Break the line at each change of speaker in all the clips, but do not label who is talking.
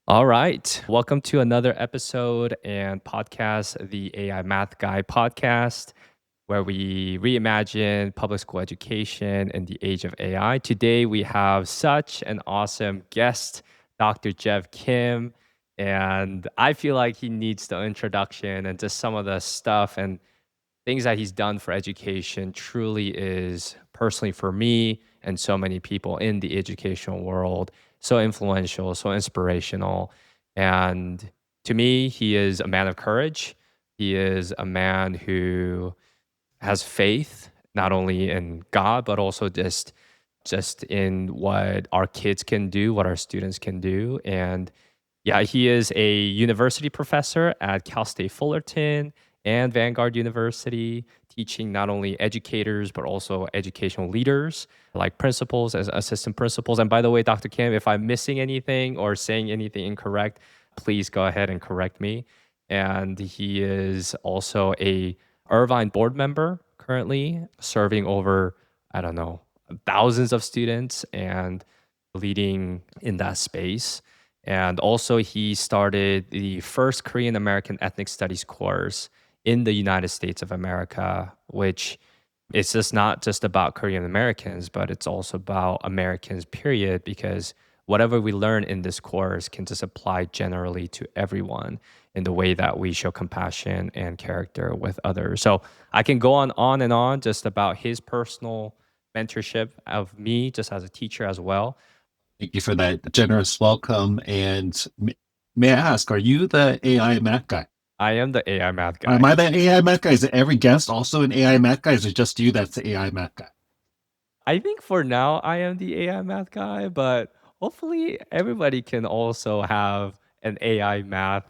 All right. Welcome to another episode and podcast, the AI Math Guy podcast, where we reimagine public school education in the age of AI. Today, we have such an awesome guest, Dr. Jeff Kim. And I feel like he needs the introduction and just some of the stuff and things that he's done for education truly is personally for me and so many people in the educational world so influential, so inspirational. And to me, he is a man of courage. He is a man who has faith not only in God but also just in what our kids can do, what our students can do. And yeah, he is a university professor at Cal State Fullerton and Vanguard University, teaching not only educators, but also educational leaders like principals as assistant principals. And by the way, Dr. Kim, if I'm missing anything or saying anything incorrect, please go ahead and correct me. And he is also a Irvine board member currently, serving over, I don't know, thousands of students and leading in that space. And also, he started the first Korean American ethnic studies course in the United States of America, which it's just not just about Korean Americans, but it's also about Americans, period, because whatever we learn in this course can just apply generally to everyone in the way that we show compassion and character with others. So I can go on and on just about his personal mentorship of me just as a teacher as well.
Thank you for that generous welcome. And may I ask, are you the AI math guy?
I am the AI math
Am
guy.
I the AI math guy? Is it every guest also an AI math guy? Is it just you that's the AI math guy?
I think for now I am the AI math guy, but hopefully everybody can also have an AI math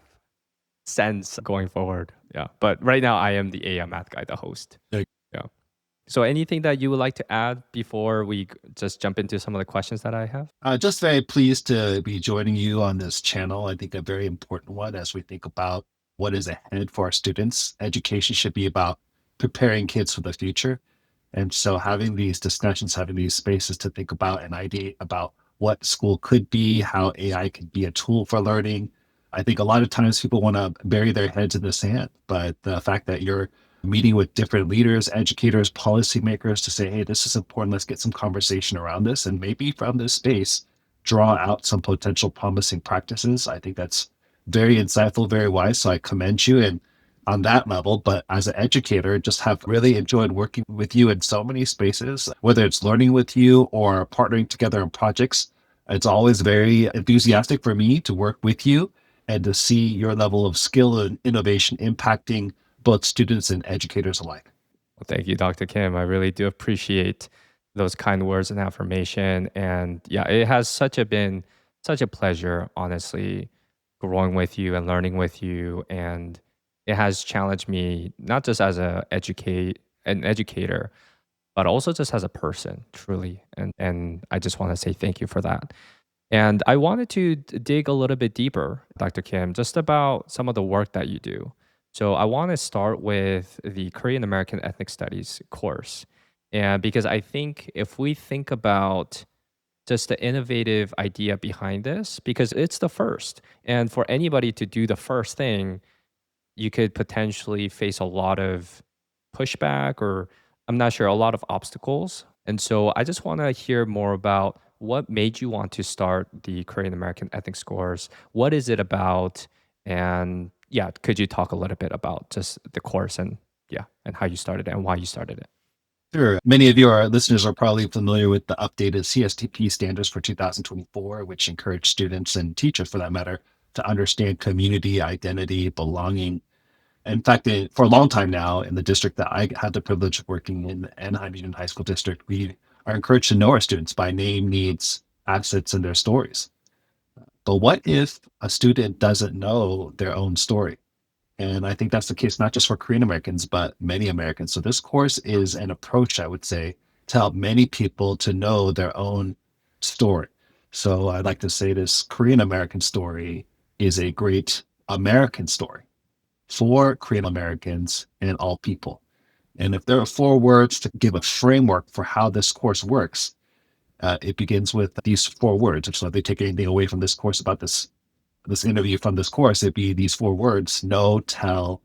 sense going forward. Yeah. But right now I am the AI math guy, the host.
Like,
Yeah. So anything that you would like to add before we just jump into some of the questions that I have?
just very pleased to be joining you on this channel. I think a very important one as we think about what is ahead for our students. Education should be about preparing kids for the future. And so having these discussions, having these spaces to think about and ideate about what school could be, how AI could be a tool for learning. I think a lot of times people want to bury their heads in the sand, but the fact that you're meeting with different leaders, educators, policymakers to say, hey, this is important. Let's get some conversation around this. And maybe from this space, draw out some potential promising practices. I think that's very insightful, very wise. So I commend you. And on that level, but as an educator, just have really enjoyed working with you in so many spaces, whether it's learning with you or partnering together in projects. It's always very enthusiastic for me to work with you and to see your level of skill and innovation impacting both students and educators alike.
Well, thank you, Dr. Kim. I really do appreciate those kind words and affirmation. And yeah, it has been such a pleasure, honestly, growing with you and learning with you. And it has challenged me not just as an educator, but also just as a person, truly. And I just want to say thank you for that. And I wanted to dig a little bit deeper, Dr. Kim, just about some of the work that you do. So I want to start with the Korean American Ethnic Studies course. And because I think if we think about just the innovative idea behind this, because it's the first, and for anybody to do the first thing, you could potentially face a lot of pushback or I'm not sure, a lot of obstacles. And so I just want to hear more about what made you want to start the Korean American Ethics course. What is it about? And yeah, could you talk a little bit about just the course and yeah, and how you started it and why you started it?
Sure. Many of your listeners are probably familiar with the updated CSTP standards for 2024, which encourage students and teachers, for that matter, to understand community, identity, belonging. In fact, for a long time now, in the district that I had the privilege of working in, the Anaheim Union High School District, we are encouraged to know our students by name, needs, assets, and their stories. But what if a student doesn't know their own story? And I think that's the case not just for Korean Americans, but many Americans. So this course is an approach, I would say, to help many people to know their own story. So I'd like to say this Korean American story is a great American story for Korean Americans and all people. And if there are four words to give a framework for how this course works, it begins with these four words. So if they take anything away from this course about this this interview from this course, it'd be these four words: know, tell,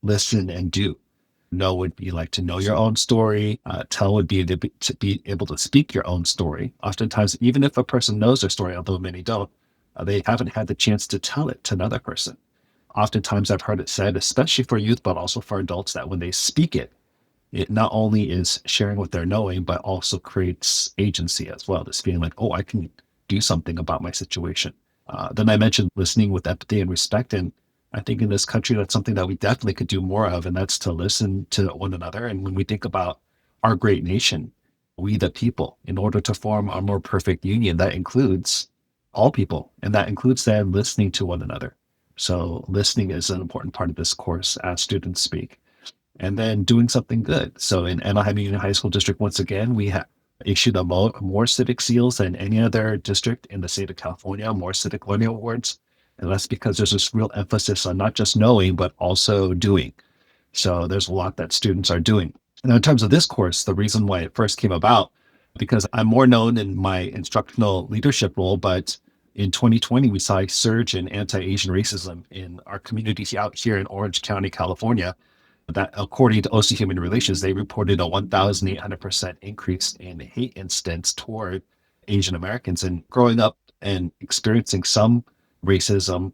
listen, and do. Know would be like to know your own story. Tell would be to be able to speak your own story. Oftentimes, even if a person knows their story, although many don't, they haven't had the chance to tell it to another person. Oftentimes, I've heard it said, especially for youth, but also for adults, that when they speak it, it not only is sharing what they're knowing, but also creates agency as well. This feeling like, oh, I can do something about my situation. Then I mentioned listening with empathy and respect. And I think in this country, that's something that we definitely could do more of. And that's to listen to one another. And when we think about our great nation, we the people, in order to form a more perfect union, that includes all people. And that includes then listening to one another. So listening is an important part of this course as students speak, and then doing something good. So in Anaheim Union High School District, once again, we have issued more civic seals than any other district in the state of California, more civic learning awards. And that's because there's this real emphasis on not just knowing, but also doing. So there's a lot that students are doing. Now, in terms of this course, the reason why it first came about, because I'm more known in my instructional leadership role, but in 2020, we saw a surge in anti-Asian racism in our communities out here in Orange County, California, that according to OC Human Relations, they reported a 1,800% increase in hate incidents toward Asian Americans. And growing up and experiencing some racism,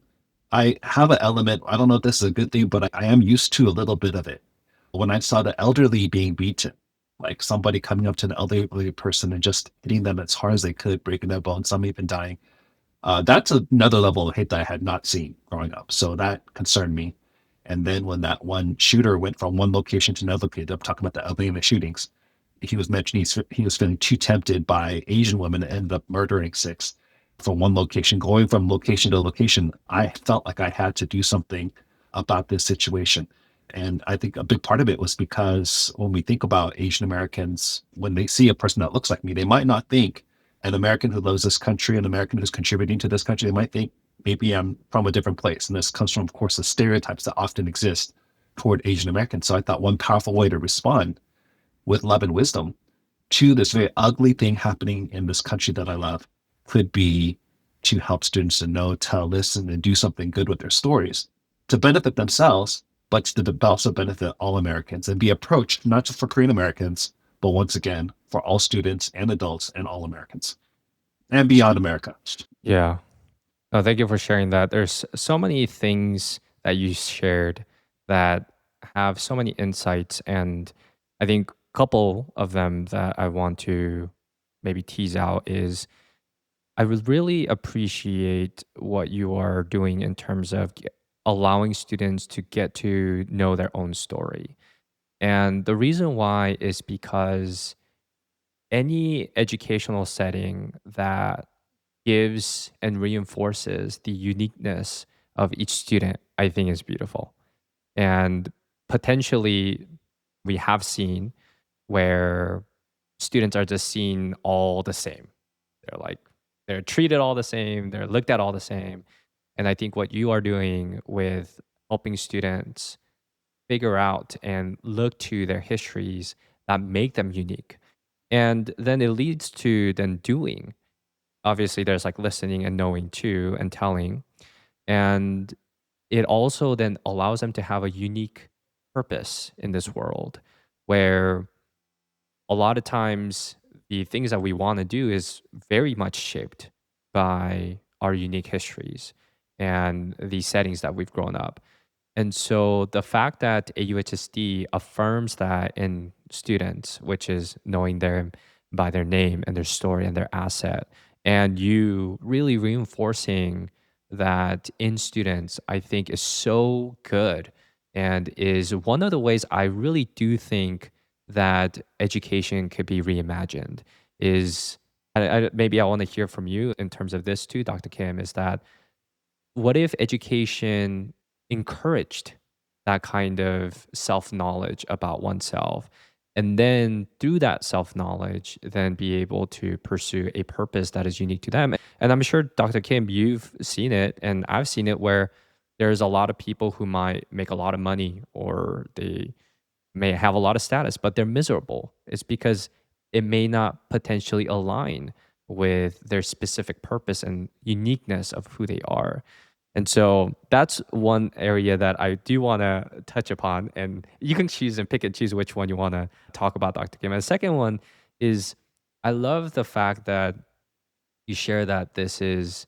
I have an element, I don't know if this is a good thing, but I am used to a little bit of it. When I saw the elderly being beaten, like somebody coming up to an elderly person and just hitting them as hard as they could, breaking their bones, some even dying, that's another level of hate that I had not seen growing up. So that concerned me. And then when that one shooter went from one location to another location, I'm talking about the Atlanta shootings, he was mentioning he was feeling too tempted by Asian women and ended up murdering six from one location. Going from location to location, I felt like I had to do something about this situation. And I think a big part of it was because when we think about Asian Americans, when they see a person that looks like me, they might not think an American who loves this country, an American who's contributing to this country, they might think maybe I'm from a different place. And this comes from, of course, the stereotypes that often exist toward Asian Americans. So I thought one powerful way to respond with love and wisdom to this very ugly thing happening in this country that I love could be to help students to know, tell, listen, and do something good with their stories to benefit themselves, but to also benefit all Americans and be approached not just for Korean Americans, but once again, for all students and adults and all Americans and beyond America.
Yeah. No, thank you for sharing that. There's so many things that you shared that have so many insights, and I think a couple of them that I want to maybe tease out is I would really appreciate what you are doing in terms of allowing students to get to know their own story. And the reason why is because any educational setting that gives and reinforces the uniqueness of each student, I think is beautiful. And potentially, we have seen where students are just seen all the same. They're like, they're treated all the same, they're looked at all the same. And I think what you are doing with helping students figure out and look to their histories that make them unique. And then it leads to then doing. Obviously, there's like listening and knowing too and telling. And it also then allows them to have a unique purpose in this world where a lot of times the things that we want to do is very much shaped by our unique histories and the settings that we've grown up. And so the fact that AUHSD affirms that in students, which is knowing them by their name and their story and their asset, and you really reinforcing that in students, I think is so good and is one of the ways I really do think that education could be reimagined. Is maybe I want to hear from you in terms of this too, Dr. Kim, is that what if education encouraged that kind of self-knowledge about oneself, and then through that self-knowledge then be able to pursue a purpose that is unique to them? And I'm sure, Dr. Kim, you've seen it and I've seen it where there's a lot of people who might make a lot of money or they may have a lot of status, but they're miserable. It's because it may not potentially align with their specific purpose and uniqueness of who they are. And so that's one area that I do want to touch upon. And you can choose and pick and choose which one you want to talk about, Dr. Kim. And the second one is I love the fact that you share that this is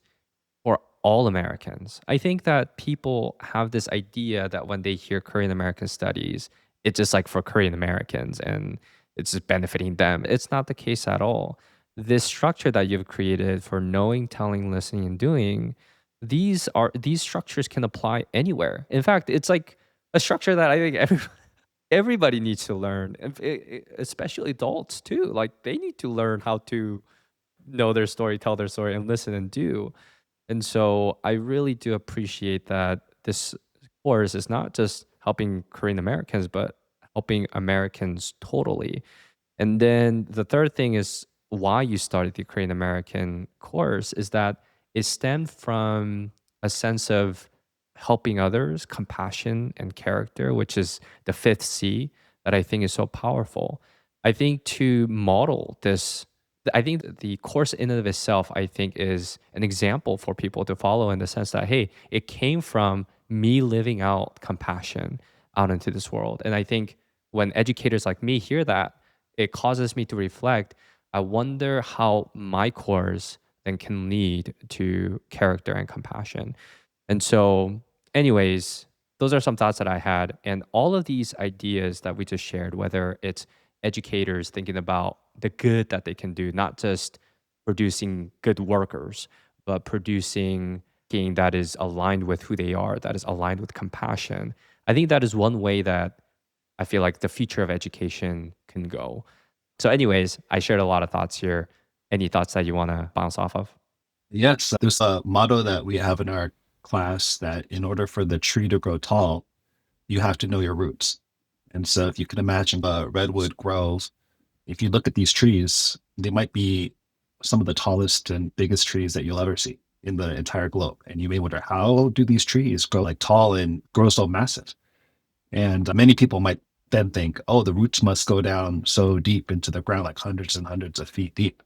for all Americans. I think that people have this idea that when they hear Korean American studies, it's just like for Korean Americans and it's just benefiting them. It's not the case at all. This structure that you've created for knowing, telling, listening, and doing, these structures can apply anywhere. In fact, it's like a structure that I think everybody needs to learn, especially adults too. Like they need to learn how to know their story, tell their story, and listen and do. And so I really do appreciate that this course is not just helping Korean Americans, but helping Americans totally. And then the third thing is why you started the Korean American course is that it stemmed from a sense of helping others, compassion, and character, which is the fifth C that I think is so powerful. I think to model this, I think the course in and of itself, I think is an example for people to follow in the sense that, hey, it came from me living out compassion out into this world. And I think when educators like me hear that, it causes me to reflect. I wonder how my course then can lead to character and compassion. And so, anyways, those are some thoughts that I had. And all of these ideas that we just shared, whether it's educators thinking about the good that they can do, not just producing good workers, but producing game that is aligned with who they are, that is aligned with compassion. I think that is one way that I feel like the future of education can go. So, anyways, I shared a lot of thoughts here. Any thoughts that you want to bounce off of?
Yes, there's a motto that we have in our class that in order for the tree to grow tall, you have to know your roots. And so if you can imagine a redwood grove, if you look at these trees, they might be some of the tallest and biggest trees that you'll ever see in the entire globe. And you may wonder, how do these trees grow like tall and grow so massive? And many people might then think, oh, the roots must go down so deep into the ground, like hundreds and hundreds of feet deep.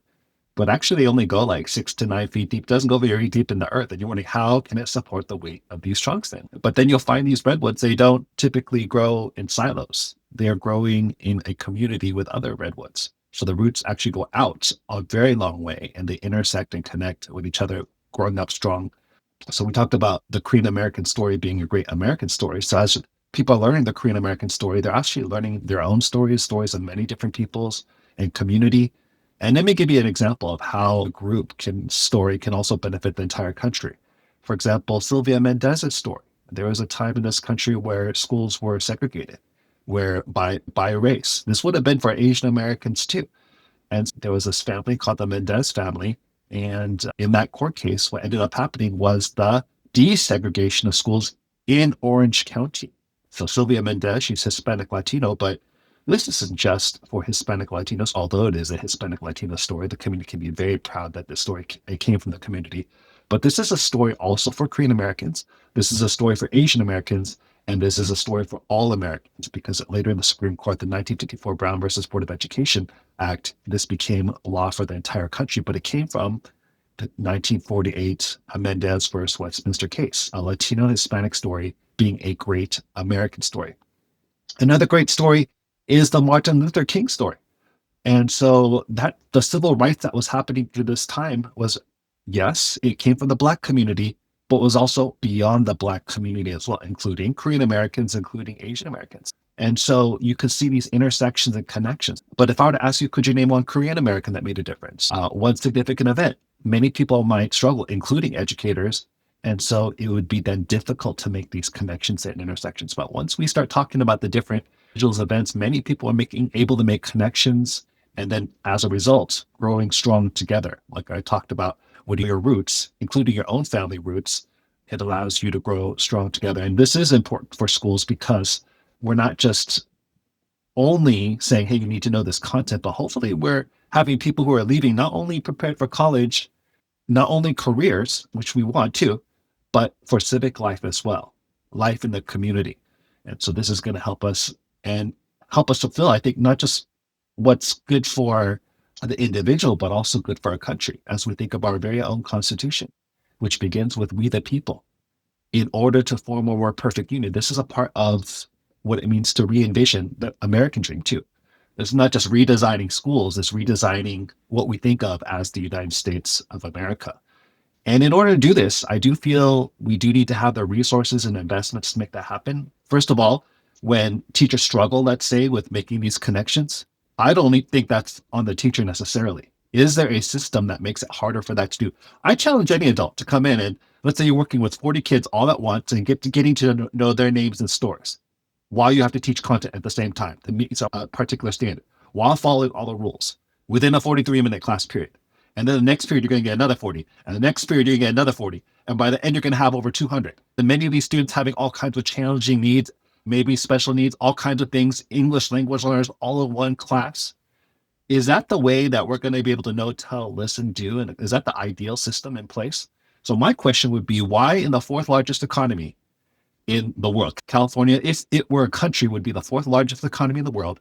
But actually, they only go like 6 to 9 feet deep. It doesn't go very deep in the earth. And you're wondering, how can it support the weight of these trunks then? But then you'll find these redwoods, they don't typically grow in silos. They are growing in a community with other redwoods. So the roots actually go out a very long way and they intersect and connect with each other, growing up strong. So we talked about the Korean American story being a great American story. So as people are learning the Korean American story, they're actually learning their own stories, stories of many different peoples and community. And let me give you an example of how a group story can also benefit the entire country. For example, Sylvia Mendez's story. There was a time in this country where schools were segregated, where by race. This would have been for Asian Americans too. And there was this family called the Mendez family. And in that court case, what ended up happening was the desegregation of schools in Orange County. So Sylvia Mendez, she's Hispanic Latino, but this isn't just for Hispanic Latinos, although it is a Hispanic Latino story. The community can be very proud that this story it came from the community. But this is a story also for Korean Americans. This is a story for Asian Americans. And this is a story for all Americans because later in the Supreme Court, the 1954 Brown versus Board of Education Act, this became law for the entire country, but it came from the 1948 Mendez versus Westminster case, a Latino Hispanic story being a great American story. Another great story is the Martin Luther King story. And so that the civil rights that was happening through this time was, yes, it came from the Black community, but was also beyond the Black community as well, including Korean Americans, including Asian Americans. And so you could see these intersections and connections. But if I were to ask you, could you name one Korean American that made a difference? One significant event? Many people might struggle, including educators. And so it would be then difficult to make these connections and intersections. But once we start talking about the different individuals events, many people are able to make connections and then as a result, growing strong together. Like I talked about, what are your roots, including your own family roots, it allows you to grow strong together. And this is important for schools because we're not just only saying, hey, you need to know this content, but hopefully we're having people who are leaving not only prepared for college, not only careers, which we want to, but for civic life as well, life in the community. And so this is going to help us and help us fulfill, I think, not just what's good for the individual, but also good for our country as we think of our very own constitution, which begins with we the people. In order to form a more perfect union, this is a part of what it means to re-envision the American dream too. It's not just redesigning schools, it's redesigning what we think of as the United States of America. And in order to do this, I do feel we do need to have the resources and investments to make that happen. First of all, when teachers struggle, let's say, with making these connections, I don't think that's on the teacher necessarily. Is there a system that makes it harder for that to do? I challenge any adult to come in and let's say you're working with 40 kids all at once and getting to know their names and stories while you have to teach content at the same time to meet a particular standard while following all the rules within a 43-minute class period. And then the next period, you're going to get another 40. And the next period, you're going to get another 40. And by the end, you're going to have over 200. And many of these students having all kinds of challenging needs, maybe special needs, all kinds of things, English language learners, all in one class. Is that the way that we're going to be able to know, tell, listen, do? And is that the ideal system in place? So my question would be, why in the fourth largest economy in the world, California, if it were a country, would be the fourth largest economy in the world,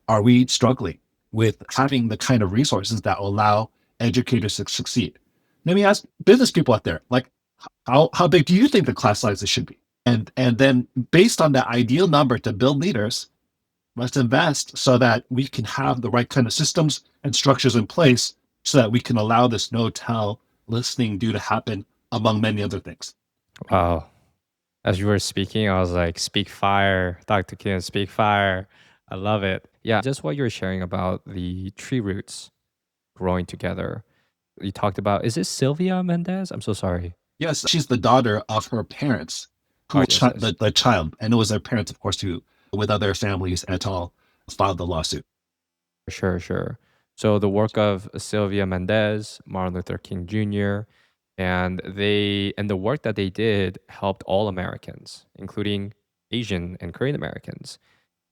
are we struggling with having the kind of resources that will allow educators to succeed? Let me ask business people out there, like how big do you think the class sizes should be? And then based on that ideal number to build leaders, let's invest so that we can have the right kind of systems and structures in place so that we can allow this no tell listening do to happen among many other things.
Wow. As you were speaking, I was like, speak fire, Dr. Kim, speak fire. I love it. Yeah, just what you were sharing about the tree roots growing together. You talked about, is it Sylvia Mendez? I'm so sorry.
Yes, she's the daughter of her parents,
Oh,
who
yes, yes.
the child, and it was their parents, of course, who, with other families et al., filed the lawsuit.
Sure, sure. So the work of Sylvia Mendez, Martin Luther King Jr., and the work that they did helped all Americans, including Asian and Korean Americans.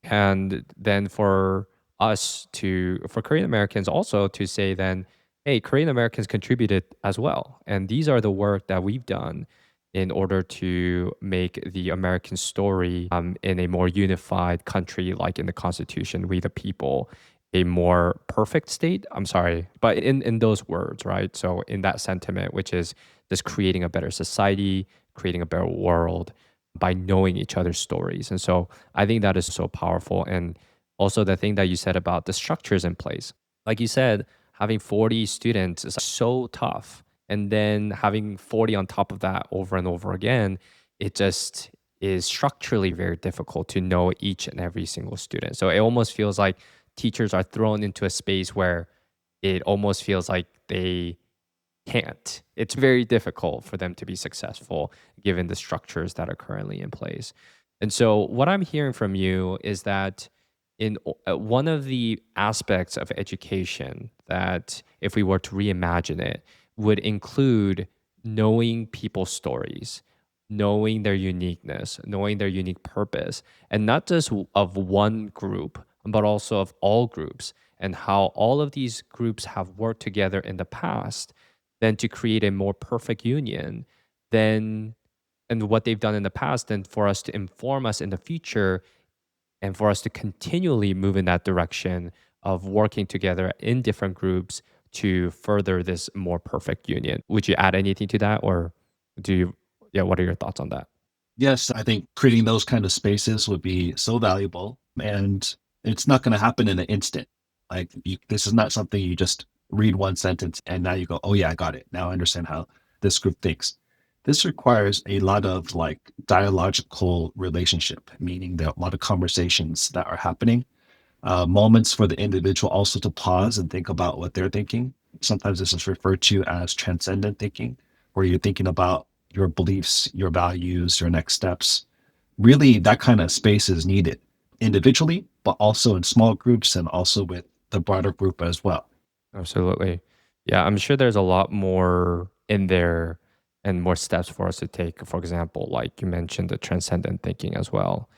And then for Korean Americans also to say then, hey, Korean Americans contributed as well. And these are the work that we've done in order to make the American story in a more unified country, like in the Constitution, we the people, a more perfect state. I'm sorry, but in those words, right? So in that sentiment, which is just creating a better society, creating a better world by knowing each other's stories. And so I think that is so powerful. And also the thing that you said about the structures in place. Like you said, having 40 students is so tough. And then having 40 on top of that over and over again, it just is structurally very difficult to know each and every single student. So it almost feels like teachers are thrown into a space where it almost feels like they can't. It's very difficult for them to be successful given the structures that are currently in place. And so, what I'm hearing from you is that one of the aspects of education that, if we were to reimagine it, would include knowing people's stories, knowing their uniqueness, knowing their unique purpose, and not just of one group, but also of all groups, and how all of these groups have worked together in the past then to create a more perfect union than and what they've done in the past, and for us to inform us in the future and for us to continually move in that direction of working together in different groups to further this more perfect union. Would you add anything to that, or do you, yeah, what are your thoughts on that?
Yes, I think creating those kind of spaces would be so valuable, and it's not going to happen in an instant. Like this is not something you just read one sentence and now you go, "Oh yeah, I got it. Now I understand how this group thinks." This requires a lot of like dialogical relationship, meaning there are a lot of conversations that are happening, moments for the individual also to pause and think about what they're thinking. Sometimes this is referred to as transcendent thinking, where you're thinking about your beliefs, your values, your next steps. Really, that kind of space is needed individually, but also in small groups and also with the broader group as well.
Absolutely. Yeah, I'm sure there's a lot more in there and more steps for us to take. For example, like you mentioned, the transcendent thinking as well.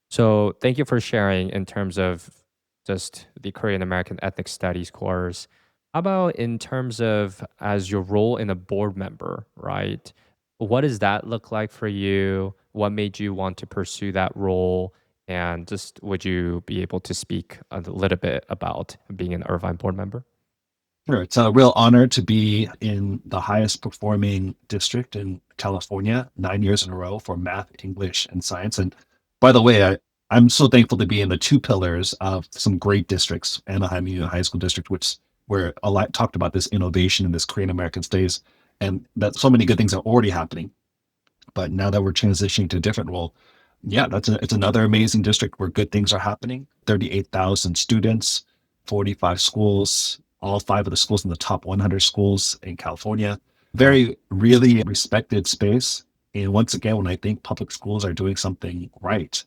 So thank you for sharing in terms of just the Korean American ethnic studies course. How about in terms of as your role in a board member, right? What does that look like for you? What made you want to pursue that role? And just would you be able to speak a little bit about being an Irvine board member?
Sure. It's a real honor to be in the highest performing district in California 9 years in a row for math, English, and science. And by the way, I'm so thankful to be in the two pillars of some great districts, Anaheim Union High School District, which where a lot talked about this innovation and this Korean American stays, and that so many good things are already happening. But now that we're transitioning to a different role, yeah, it's another amazing district where good things are happening. 38,000 students, 45 schools, all five of the schools in the top 100 schools in California.
Wow.
Very, really respected space. And once again, when I think public schools are doing something right,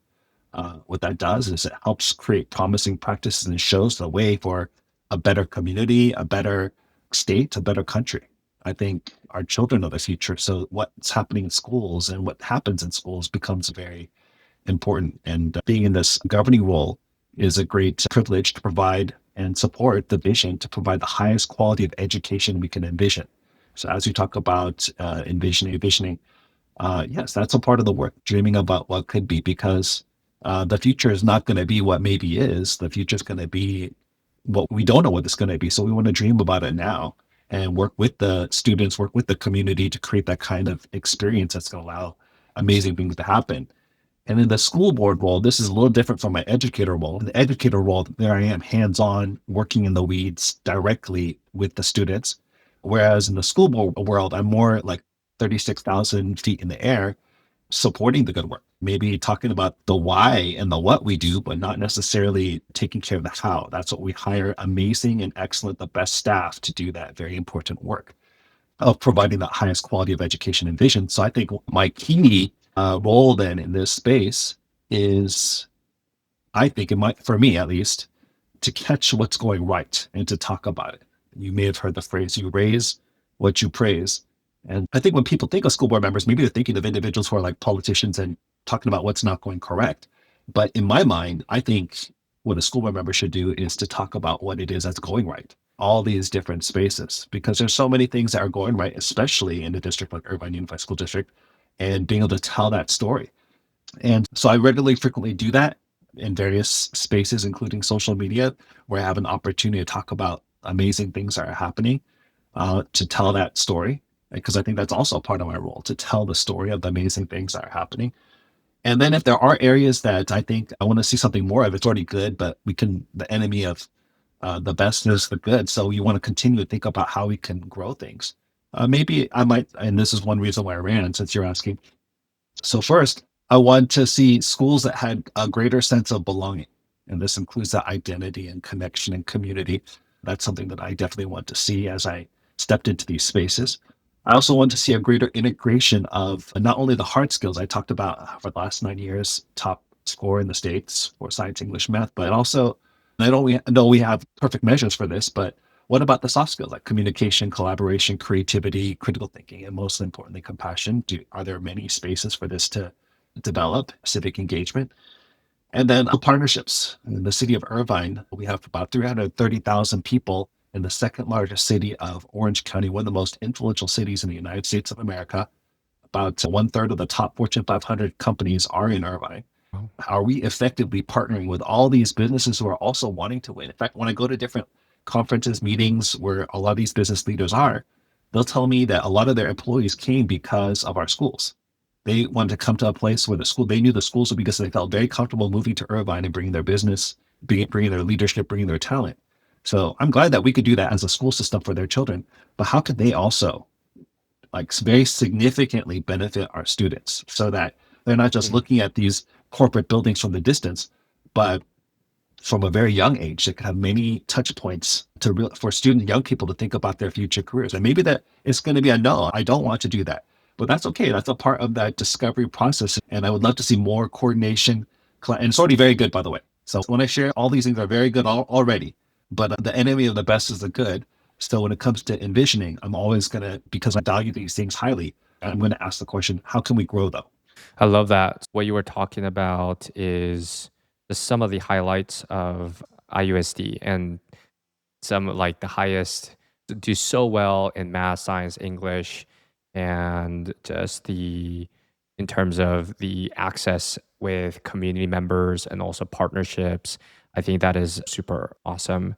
what that does is it helps create promising practices and shows the way for a better community, a better state, a better country. I think our children are the future. So what's happening in schools and what happens in schools becomes very important. And being in this governing role is a great privilege to provide and support the vision to provide the highest quality of education we can envision. So as we talk about envisioning, yes, that's a part of the work, dreaming about what could be, because the future is not going to be what maybe is. The future is going to be what we don't know what it's going to be. So we want to dream about it now and work with the students, work with the community to create that kind of experience that's going to allow amazing things to happen. And in the school board role, this is a little different from my educator role. In the educator role, there I am hands on, working in the weeds directly with the students. Whereas in the school board world, I'm more like 36,000 feet in the air, supporting the good work, maybe talking about the why and the what we do, but not necessarily taking care of the how. That's what we hire amazing and excellent, the best staff to do that very important work of providing the highest quality of education and vision. So I think my key role then in this space is, I think it might, for me at least, to catch what's going right and to talk about it. You may have heard the phrase, you raise what you praise. And I think when people think of school board members, maybe they're thinking of individuals who are like politicians and talking about what's not going correct. But in my mind, I think what a school board member should do is to talk about what it is that's going right, all these different spaces, because there's so many things that are going right, especially in a district like Irvine Unified School District, and being able to tell that story. And so I regularly, frequently do that in various spaces, including social media, where I have an opportunity to talk about amazing things that are happening, to tell that story. Because I think that's also part of my role, to tell the story of the amazing things that are happening. And then if there are areas that I think I want to see something more of, it's already good, but we can, the enemy of the best is the good. So you want to continue to think about how we can grow things. Maybe I might, and this is one reason why I ran, since you're asking, so first, I want to see schools that had a greater sense of belonging. And this includes that identity and connection and community. That's something that I definitely want to see as I stepped into these spaces. I also want to see a greater integration of not only the hard skills I talked about for the last 9 years, top score in the States for science, English, math, but also, I don't we know we have perfect measures for this, but what about the soft skills like communication, collaboration, creativity, critical thinking, and most importantly, compassion? Are there many spaces for this to develop, civic engagement? And then partnerships. In the city of Irvine, we have about 330,000 people in the second largest city of Orange County, one of the most influential cities in the United States of America. About one third of the top Fortune 500 companies are in Irvine.
Wow.
Are we effectively partnering with all these businesses who are also wanting to win? In fact, when I go to different conferences, meetings where a lot of these business leaders are, they'll tell me that a lot of their employees came because of our schools. They wanted to come to a place where they knew the schools would, because they felt very comfortable moving to Irvine and bringing their business, bringing their leadership, bringing their talent. So I'm glad that we could do that as a school system for their children. But how could they also like very significantly benefit our students so that they're not just
Mm.
looking at these corporate buildings from the distance, but from a very young age, they could have many touch points for student young people to think about their future careers. And maybe that it's going to be a no, I don't want to do that. But that's okay. That's a part of that discovery process. And I would love to see more coordination. And it's already very good, by the way. So when I share, all these things are very good already. But the enemy of the best is the good. So when it comes to envisioning, I'm always going to, because I value these things highly, I'm going to ask the question, how can we grow them?
I love that. What you were talking about is just some of the highlights of IUSD and some like the highest do so well in math, science, English, and just the in terms of the access with community members and also partnerships. I think that is super awesome.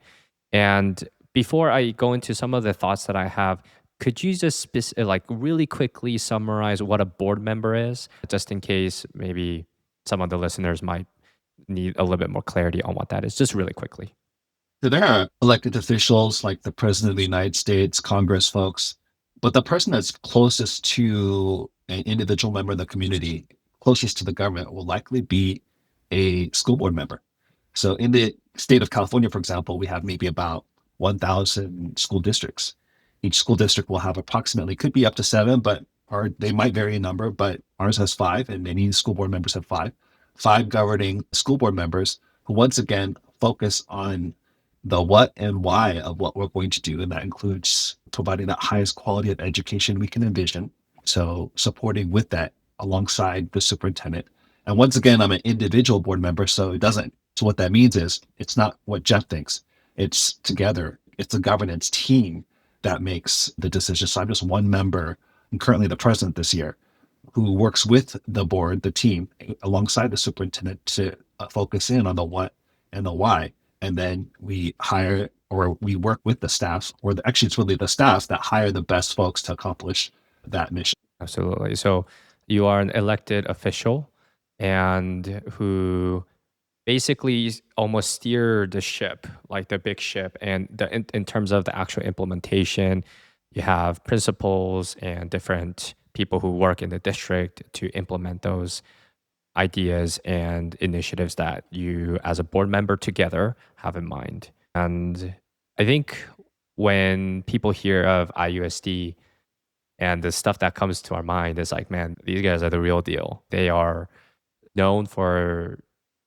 And Before I go into some of the thoughts that I have, could you just like really quickly summarize what a board member is, just in case maybe some of the listeners might need a little bit more clarity on what that is, just really quickly.
So there are elected officials like the President of the United States, Congress folks, but the person that's closest to an individual member of the community, closest to the government, will likely be a school board member. So in the state of California, for example, we have maybe about 1,000 school districts. Each school district will have approximately, could be up to seven, but or they might vary in number, but ours has five, and many school board members have five governing school board members who once again focus on the what and why of what we're going to do. And that includes providing that highest quality of education we can envision. So supporting with that alongside the superintendent. And once again, I'm an individual board member, so it doesn't. So what that means is it's not what Jeff thinks. It's together. It's a governance team that makes the decision. So I'm just one member. I'm currently the president this year, who works with the board, the team, alongside the superintendent to focus in on the what and the why. And then we hire or we work with the staff, or actually, it's really the staff that hire the best folks to accomplish that mission.
Absolutely. So you are an elected official and who basically almost steer the ship, like the big ship. And in terms of the actual implementation, you have principals and different people who work in the district to implement those ideas and initiatives that you as a board member together have in mind. And I think when people hear of IUSD, and the stuff that comes to our mind is like, man, these guys are the real deal. They are known for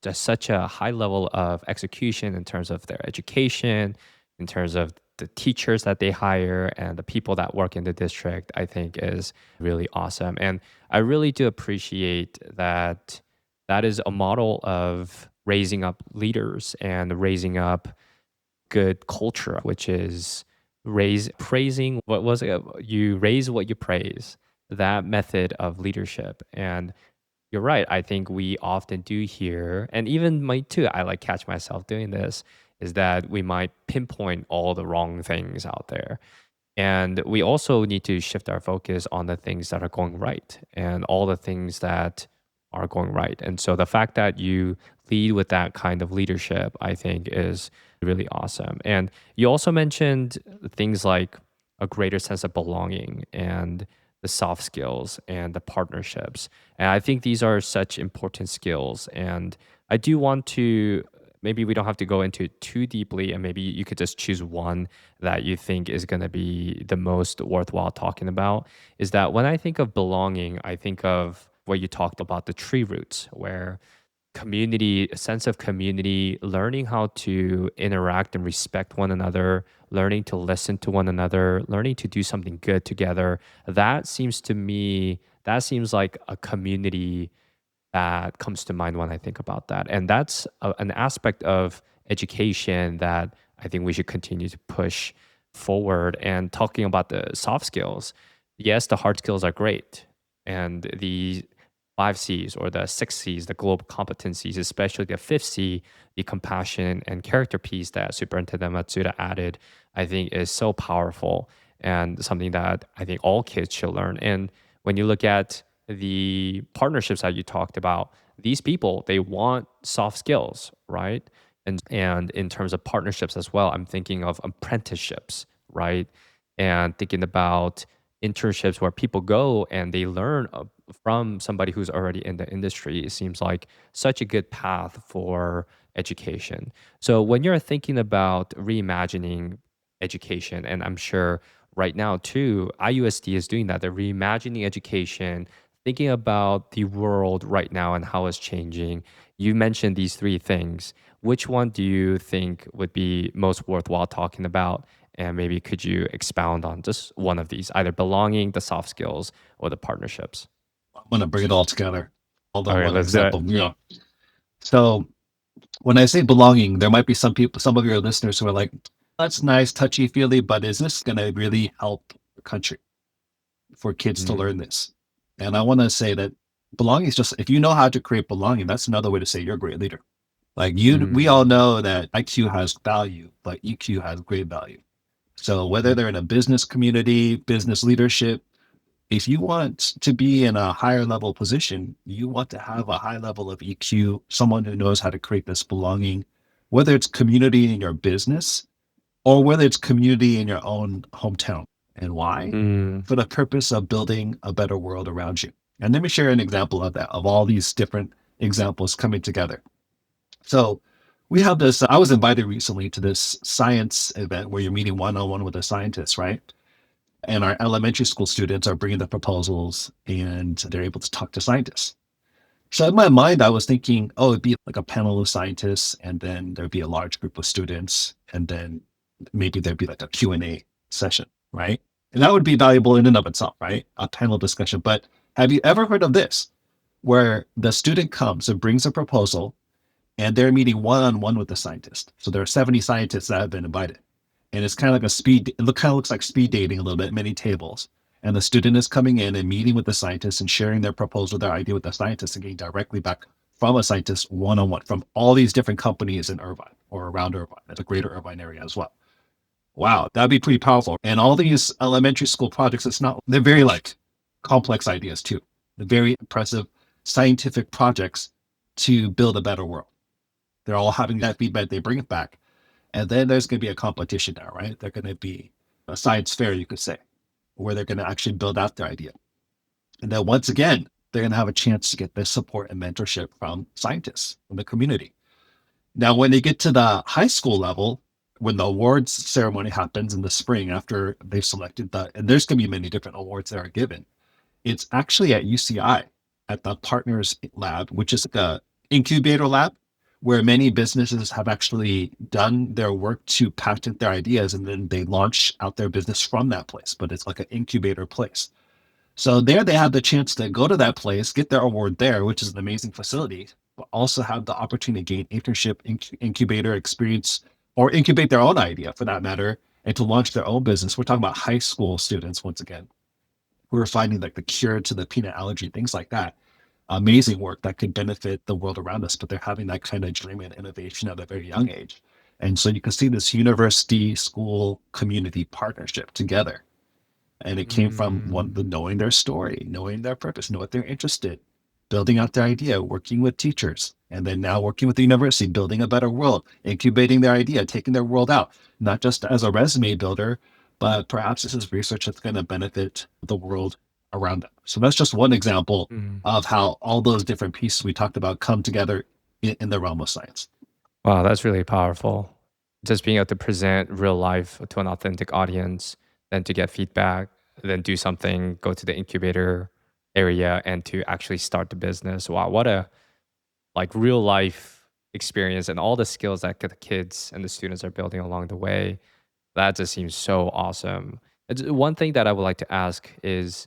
just such a high level of execution in terms of their education, in terms of the teachers that they hire and the people that work in the district, I think is really awesome. And I really do appreciate that that is a model of raising up leaders and raising up good culture, which is praising what was it? You raise what you praise. That method of leadership. And you're right. I think we often do hear, and even me too, I like catch myself doing this, is that we might pinpoint all the wrong things out there. And we also need to shift our focus on the things that are going right and all the things that are going right. And so the fact that you lead with that kind of leadership, I think, is really awesome. And you also mentioned things like a greater sense of belonging and the soft skills and the partnerships. And I think these are such important skills. And I do want to, maybe we don't have to go into it too deeply, and maybe you could just choose one that you think is going to be the most worthwhile talking about. Is that when I think of belonging, I think of what you talked about, the tree roots, where community, a sense of community, learning how to interact and respect one another, learning to listen to one another, learning to do something good together. That seems to me, that seems like a community that comes to mind when I think about that. And that's an aspect of education that I think we should continue to push forward. And talking about the soft skills, yes, the hard skills are great. And the five C's or the six C's, the global competencies, especially the fifth C, the compassion and character piece that Superintendent Matsuda added, I think is so powerful and something that I think all kids should learn. And when you look at the partnerships that you talked about, these people, they want soft skills, right? And in terms of partnerships as well, I'm thinking of apprenticeships, right? And thinking about internships where people go and they learn from somebody who's already in the industry. It seems like such a good path for education. So when you're thinking about reimagining education, and I'm sure right now too, IUSD is doing that. They're reimagining education, thinking about the world right now and how it's changing. You mentioned these three things. Which one do you think would be most worthwhile talking about? And maybe could you expound on just one of these, either belonging, the soft skills, or the partnerships?
I'm going to bring it all together. Hold on
Okay,
one
let's do it.
example. Yeah. So when I say belonging, there might be some people, some of your listeners who are like, that's nice, touchy feely, but is this going to really help the country for kids to learn
Mm,
this? And I want to say that belonging is just, if you know how to create belonging, that's another way to say you're a great leader. Like we all
mm,
know that IQ has value, but EQ has great value. So whether
Mm.
they're in a business community, business leadership, if you want to be in a higher level position, you want to have a high level of EQ, someone who knows how to create this belonging, whether it's community in your business or whether it's community in your own hometown. And why?
Mm.
For the purpose of building a better world around you. And let me share an example of that, of all these different examples coming together. So we have this, I was invited recently to this science event where you're meeting one on one with a scientist, right? And our elementary school students are bringing the proposals and they're able to talk to scientists. So in my mind, I was thinking, oh, it'd be like a panel of scientists, and then there'd be a large group of students, and then maybe there'd be like a Q&A session, right? And that would be valuable in and of itself, right? A panel discussion. But have you ever heard of this, where the student comes and brings a proposal, and they're meeting one-on-one with the scientist? So there are 70 scientists that have been invited. And it's kind of like it kind of looks like speed dating a little bit, many tables. And the student is coming in and meeting with the scientist and sharing their proposal, their idea with the scientist, and getting directly back from a scientist one-on-one from all these different companies in Irvine or around Irvine, the greater Irvine area as well. Wow, that'd be pretty powerful. And all these elementary school projects, they're very like complex ideas too. They're very impressive scientific projects to build a better world. They're all having that feedback, they bring it back. And then there's going to be a competition now, right? They're going to be a science fair, you could say, where they're going to actually build out their idea. And then once again, they're going to have a chance to get this support and mentorship from scientists from the community. Now, when they get to the high school level, when the awards ceremony happens in the spring after they've selected and there's going to be many different awards that are given, it's actually at UCI at the Partners Lab, which is the incubator lab where many businesses have actually done their work to patent their ideas and then they launch out their business from that place. But it's like an incubator place. So there they have the chance to go to that place, get their award there, which is an amazing facility, but also have the opportunity to gain internship, incubator experience, or incubate their own idea for that matter, and to launch their own business. We're talking about high school students once again. We're finding like the cure to the peanut allergy, things like that. Amazing work that could benefit the world around us, but they're having that kind of dream and innovation at a very young age. And so you can see this university school community partnership together. And it came from
Mm.
knowing their story, knowing their purpose, know what they're interested, building out their idea, working with teachers, and then now working with the university, building a better world, incubating their idea, taking their world out, not just as a resume builder, but perhaps this is research that's going to benefit the world around them. So that's just one example
Mm.
of how all those different pieces we talked about come together in the realm of science.
Wow, that's really powerful. Just being able to present real life to an authentic audience, then to get feedback, then do something, go to the incubator area and to actually start the business. Wow, what a like real life experience and all the skills that the kids and the students are building along the way. That just seems so awesome. One thing that I would like to ask is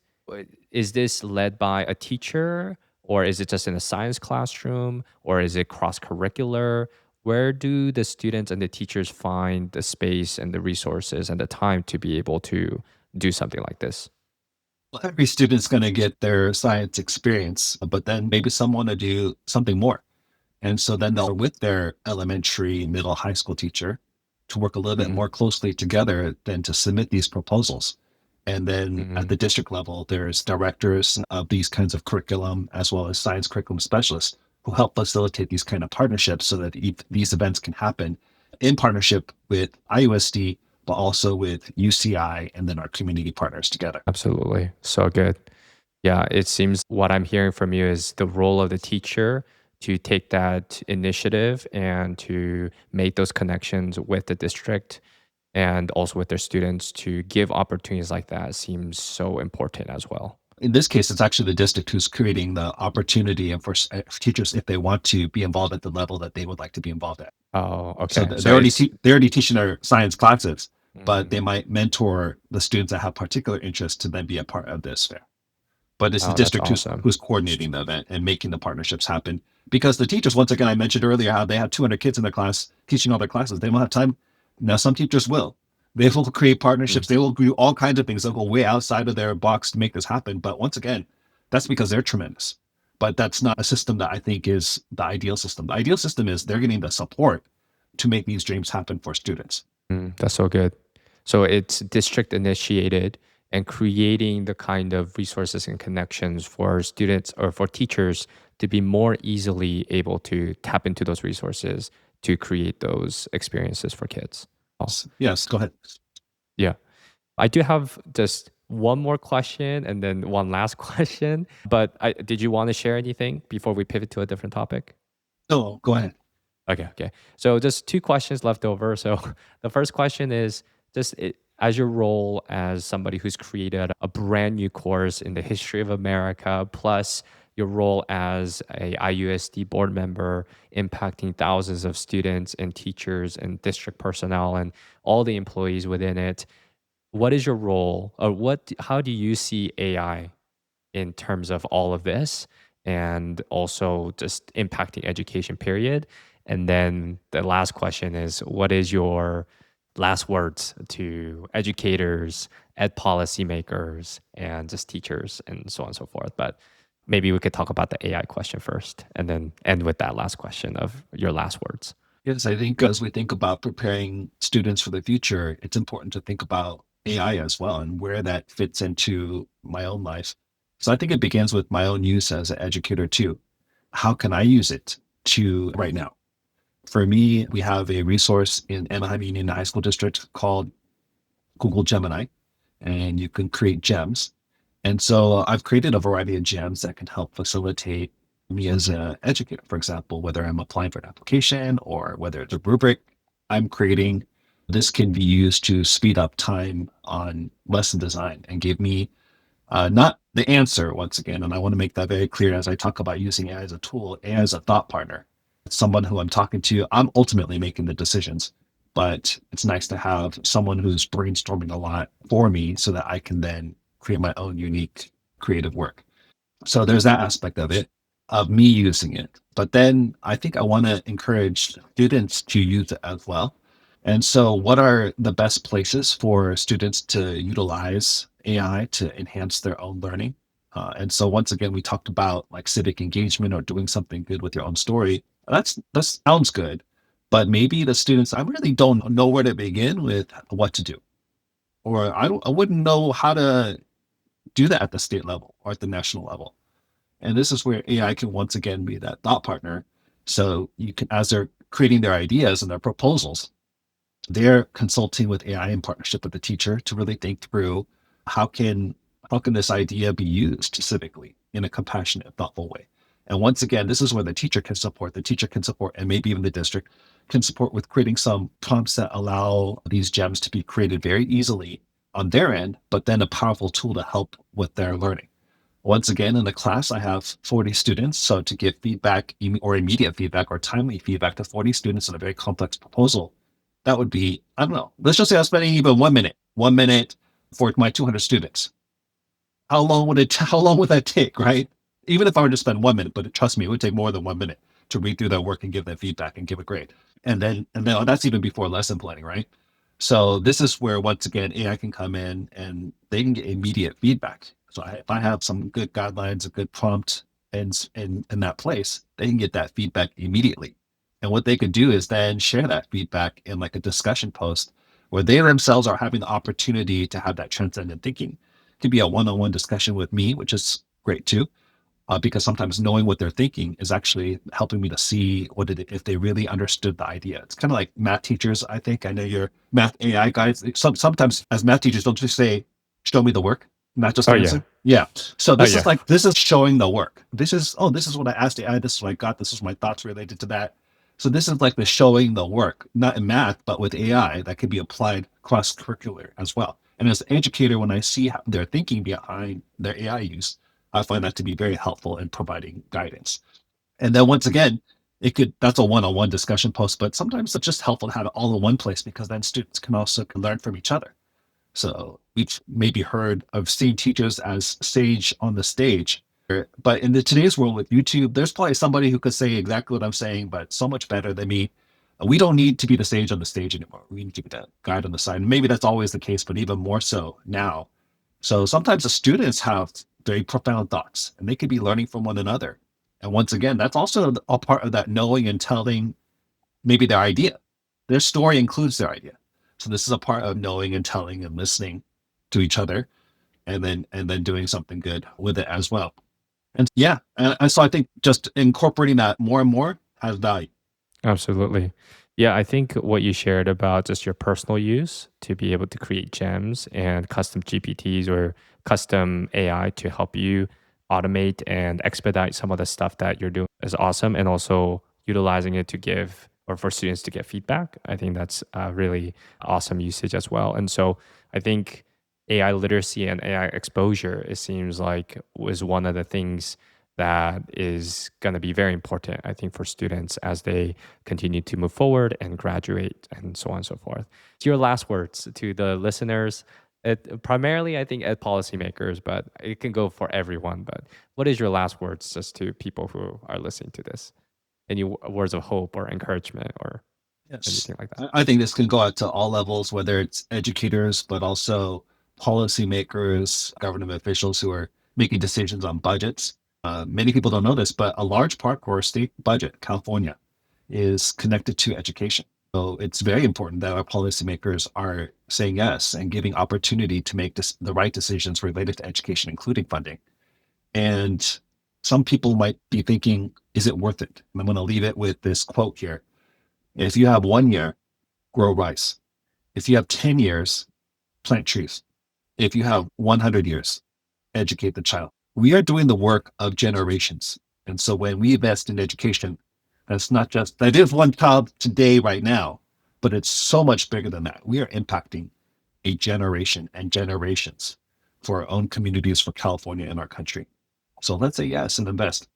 this led by a teacher or is it just in a science classroom or is it cross curricular? Where do the students and the teachers find the space and the resources and the time to be able to do something like this?
Well, every student's going to get their science experience, but then maybe some want to do something more. And so then they'll with their elementary, middle, high school teacher to work a little bit
Mm.
more closely together than to submit these proposals. And then at
Mhm.
the district level, there's directors of these kinds of curriculum, as well as science curriculum specialists who help facilitate these kind of partnerships so that these events can happen in partnership with IUSD, but also with UCI and then our community partners together.
Absolutely. So good. Yeah, it seems what I'm hearing from you is the role of the teacher to take that initiative and to make those connections with the district and also with their students to give opportunities like that seems so important as well.
In this case, it's actually the district who's creating the opportunity and for teachers if they want to be involved at the level that they would like to be involved at.
Oh,
So
okay. So
they're already
it's
they're already teaching their science classes, but
mm,
they might mentor the students that have particular interest to then be a part of this fair. But it's the
oh, that's
district
awesome.
who's coordinating the event and making the partnerships happen. Because the teachers, once again, I mentioned earlier how they have 200 kids in their class teaching all their classes. They don't have time. Now, some teachers will. They will create
Mm,
partnerships. They will do all kinds of things. They'll go way outside of their box to make this happen. But once again, that's because they're tremendous. But that's not a system that I think is the ideal system. The ideal system is they're getting the support to make these dreams happen for students.
that's so good. So it's district initiated and creating the kind of resources and connections for students or for teachers to be more easily able to tap into those resources to create those experiences for kids. Oh,
Yes, go ahead.
yeah. I do have just one more question and then one last question. But did you want to share anything before we pivot to a different topic?
No, go ahead.
Okay, okay. So just two questions left over. So the first question is as your role as somebody who's created a brand new course in the history of America, plus your role as a IUSD board member impacting thousands of students and teachers and district personnel and all the employees within it. What is your role or how do you see AI in terms of all of this and also just impacting education period? And then the last question is what is your last words to educators, ed policymakers, and just teachers and so on and so forth? But maybe we could talk about the AI question first and then end with that last question of your last words.
Yes, I think as we think about preparing students for the future, it's important to think about AI as well and where that fits into my own life. So I think it begins with my own use as an educator too. How can I use it to right now? For me, we have a resource in Anaheim Union High School District called Google Gemini, and you can create gems. And so I've created a variety of gems that can help facilitate me as an educator. For example, whether I'm applying for an application or whether it's a rubric I'm creating, this can be used to speed up time on lesson design and give me not the answer once again. And I want to make that very clear as I talk about using AI as a tool, AI as a thought partner. It's someone who I'm talking to. I'm ultimately making the decisions, but it's nice to have someone who's brainstorming a lot for me so that I can then create my own unique creative work. So there's that aspect of it, of me using it. But then I think I want to encourage students to use it as well. And so, what are the best places for students to utilize AI to enhance their own learning? And so, once again, we talked about like civic engagement or doing something good with your own story. That sounds good, but maybe the students I really don't know where to begin with what to do, or I wouldn't know how to do that at the state level or at the national level. And this is where AI can once again be that thought partner. So you can, as they're creating their ideas and their proposals, they're consulting with AI in partnership with the teacher to really think through how can how can this idea be used civically in a compassionate, thoughtful way. And once again, this is where the teacher can support. The teacher can support, and maybe even the district can support with creating some prompts that allow these gems to be created very easily on their end, but then a powerful tool to help with their learning. Once again, in the class, I have 40 students. So to give feedback or immediate feedback or timely feedback to 40 students on a very complex proposal, that would be, I don't know, let's just say I'm spending even 1 minute for my 200 students. How long would that take, right? Even if I were to spend 1 minute, but trust me, it would take more than 1 minute to read through their work and give them feedback and give a grade. And then that's even before lesson planning, right? So this is where once again AI can come in and they can get immediate feedback. So if I have some good guidelines, a good prompt, and in that place, they can get that feedback immediately. And what they could do is then share that feedback in like a discussion post where they themselves are having the opportunity to have that transcendent thinking. It could be a one-on-one discussion with me, which is great too, because sometimes knowing what they're thinking is actually helping me to see if they really understood the idea. It's kind of like math teachers. I think I know you're math AI guys. Sometimes as math teachers, don't just say, "Show me the work," not just
Oh,
the
yeah.
answer. Yeah. So
Oh,
this is
yeah.
like this is showing the work. This is what I asked AI. This is what I got. This is my thoughts related to that. So this is like the showing the work, not in math, but with AI that can be applied cross curricular as well. And as an educator, when I see how their thinking behind their AI use, I find that to be very helpful in providing guidance. And then once again, that's a one-on-one discussion post, but sometimes it's just helpful to have it all in one place because then students can also learn from each other. So we've maybe heard of seeing teachers as sage on the stage, but in today's world with YouTube, there's probably somebody who could say exactly what I'm saying, but so much better than me. We don't need to be the sage on the stage anymore. We need to be the guide on the side. And maybe that's always the case, but even more so now. So sometimes the students have very profound thoughts and they could be learning from one another. And once again, that's also a part of that knowing and telling maybe their idea. Their story includes their idea. So this is a part of knowing and telling and listening to each other, and then doing something good with it as well. And yeah, and so I think just incorporating that more and more has value.
Absolutely. Yeah, I think what you shared about just your personal use to be able to create gems and custom GPTs or custom AI to help you automate and expedite some of the stuff that you're doing is awesome. And also utilizing it to give or for students to get feedback. I think that's a really awesome usage as well. And so I think AI literacy and AI exposure, it seems like was one of the things that is going to be very important, I think, for students as they continue to move forward and graduate and so on and so forth. To your last words to the listeners, primarily I think ed policymakers, but it can go for everyone. But what is your last words just to people who are listening to this? Any words of hope or encouragement or
Yes.
anything like that?
I think this can go out to all levels, whether it's educators, but also policymakers, government officials who are making decisions on budgets. Many people don't know this, but a large part of our state budget, California, is connected to education. So it's very important that our policymakers are saying yes and giving opportunity to make the right decisions related to education, including funding. And some people might be thinking, is it worth it? And I'm going to leave it with this quote here. If you have 1 year, grow rice. If you have 10 years, plant trees. If you have 100 years, educate the child. We are doing the work of generations. And so when we invest in education, that's not just, that is one child today, right now, but it's so much bigger than that. We are impacting a generation and generations for our own communities, for California and our country. So let's say yes and invest.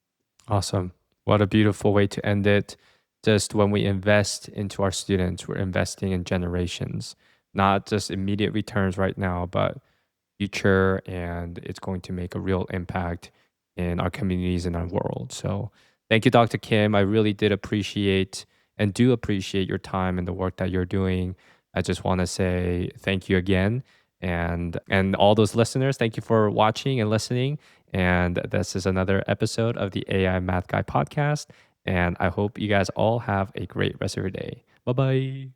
Awesome. What a beautiful way to end it. Just when we invest into our students, we're investing in generations, not just immediate returns right now, but future, and it's going to make a real impact in our communities and our world. So thank you, Dr. Kim. I really did appreciate and do appreciate your time and the work that you're doing. I just want to say thank you again. And all those listeners, thank you for watching and listening. And this is another episode of the AI Math Guy podcast. And I hope you guys all have a great rest of your day. Bye bye.